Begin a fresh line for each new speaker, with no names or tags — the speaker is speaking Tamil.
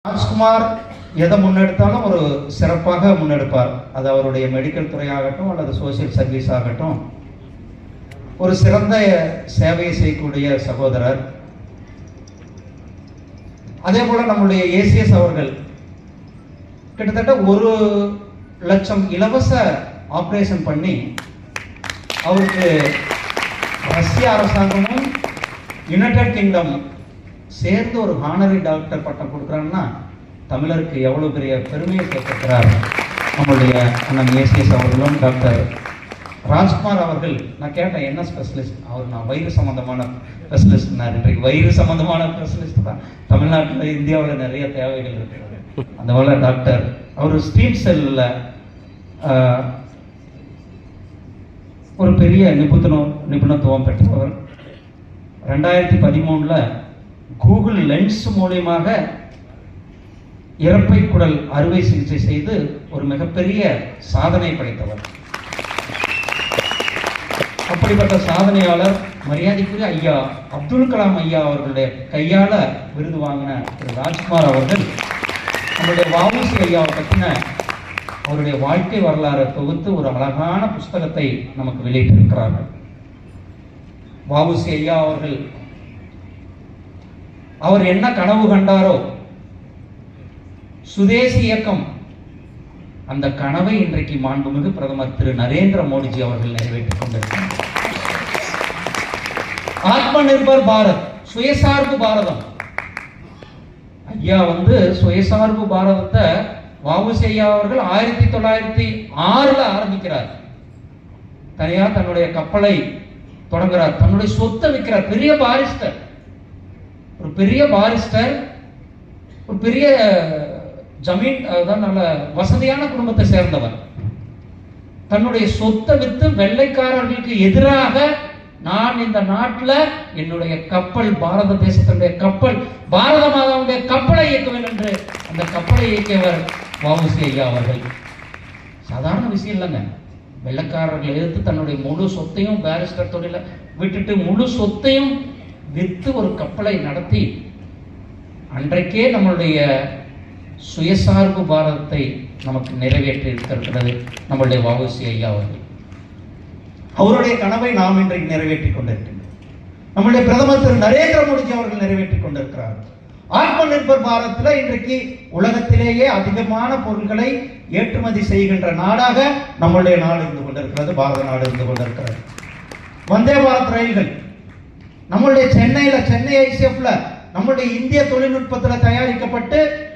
ராஜ்குமார் எதை முன்னெடுத்தாலும் ஒரு சிறப்பாக முன்னெடுப்பார். அது அவருடைய மெடிக்கல் துறையாகட்டும் அல்லது சோசியல் சர்வீஸ் ஆகட்டும், ஒரு சிறந்த சேவையை செய்யக்கூடிய சகோதரர். அதே போல நம்முடைய ஏசிஎஸ் அவர்கள் கிட்டத்தட்ட 1,00,000 இலவச ஆபரேஷன் பண்ணி அவருக்கு ரஷ்ய அரசாங்கமும் யுனைடெட் கிங்டம் சேர்ந்து ஒரு ஹானரி டாக்டர் பட்டம் கொடுக்குறாங்கன்னா தமிழருக்கு எவ்வளவு பெரிய பெருமையை சேர்த்திருக்கிறார் நம்மளுடைய அண்ணன் ஏசிஎஸ் அவர்களும். டாக்டர் ராஜ்குமார் அவர்கள், நான் கேட்டேன் என்ன ஸ்பெஷலிஸ்ட், அவர் நான் வயிறு சம்பந்தமான ஸ்பெஷலிஸ்ட். இன்றைக்கு வயிறு சம்பந்தமான ஸ்பெஷலிஸ்ட் தான் தமிழ்நாட்டில் இந்தியாவில் நிறைய தேவைகள் இருக்கிறது. அந்த போல டாக்டர் அவர் ஸ்டீம் செல்லில் ஒரு பெரிய நிபுணத்துவம் பெற்றவர். 2013 கூகுள் லென்ஸ் மூலியமாக இறப்பை குடல் அறுவை சிகிச்சை செய்து ஒரு மிகப்பெரிய சாதனை படைத்தவர். அப்படிப்பட்ட சாதனையாளர் மரியாதைக்குரிய ஐயா அப்துல் கலாம் ஐயா அவர்களுடைய கையால விருது வாங்கின திரு ராஜ்குமார் அவர்கள் நம்முடைய வஉசி ஐயாவை பற்றின அவருடைய வாழ்க்கை வரலாறு தொகுத்து ஒரு அழகான புஸ்தகத்தை நமக்கு வெளியிட்டிருக்கிறார்கள். வஉசி ஐயா அவர்கள் அவர் என்ன கனவு கண்டாரோ சுதேசி இயக்கம், அந்த கனவை இன்றைக்கு மாண்புமிகு பிரதமர் திரு நரேந்திர மோடிஜி அவர்கள் நிறைவேற்றிக் கொண்டிருக்கிறார். ஆத்ம நிர்பர் பாரத், சுயசார்பு பாரதம். ஐயா சுயசார்பு பாரதத்தை வஉசி ஐயா அவர்கள் 1906 ஆரம்பிக்கிறார். தனியா தன்னுடைய கப்பலை தொடங்குறார், தன்னுடைய சொத்தை விற்கிறார். பெரிய பாரிஸ்டர், ஒரு பெரிய ஜமீன், அதான் நல்ல வசதியான குடும்பத்தை சேர்ந்தவர். தன்னுடைய சொத்தை வித்து வெள்ளைக்காரர்களுக்கு எதிராக நான் இந்த நாட்டில் என்னுடைய கப்பல், பாரத தேசத்தினுடைய கப்பல், பாரத மாதாவுடைய கப்பலை இயக்குவேன் என்று அந்த கப்பலை இயக்கியவர் வஉசி ஐயா அவர்கள். சாதாரண விஷயம் இல்லைங்க. வெள்ளைக்காரர்கள் எதிர்த்து தன்னுடைய முழு சொத்தையும் பாரிஸ்டர் தொழில விட்டுட்டு முழு சொத்தையும் வித்து ஒரு கப்பலை நடத்தி அன்றைக்கே நம்மளுடைய சுயசார்பு பாரதத்தை நமக்கு நிறைவேற்றி இருக்கிறது நம்மளுடைய வஉசி ஐயா அவர்கள். அவருடைய கனவை நாம் இன்றைக்கு நிறைவேற்றிக் கொண்டிருக்கின்றோம். நம்முடைய பிரதமர் திரு நரேந்திர மோடிஜி அவர்கள் நிறைவேற்றிக் கொண்டிருக்கிறார். ஆத்ம நிர்பர் பாரத்தில் இன்றைக்கு உலகத்திலேயே அதிகமான பொருட்களை ஏற்றுமதி செய்கின்ற நாடாக நம்முடைய நாடு இருந்து கொண்டிருக்கிறது, பாரத நாடு இருந்து கொண்டிருக்கிறது. வந்தே பாரத் ரயில்கள் நம்மளுடைய சென்னை ஐசிஎஃப்ல நம்மளுடைய இந்திய தொழில்நுட்பத்தில் தயாரிக்கப்பட்டு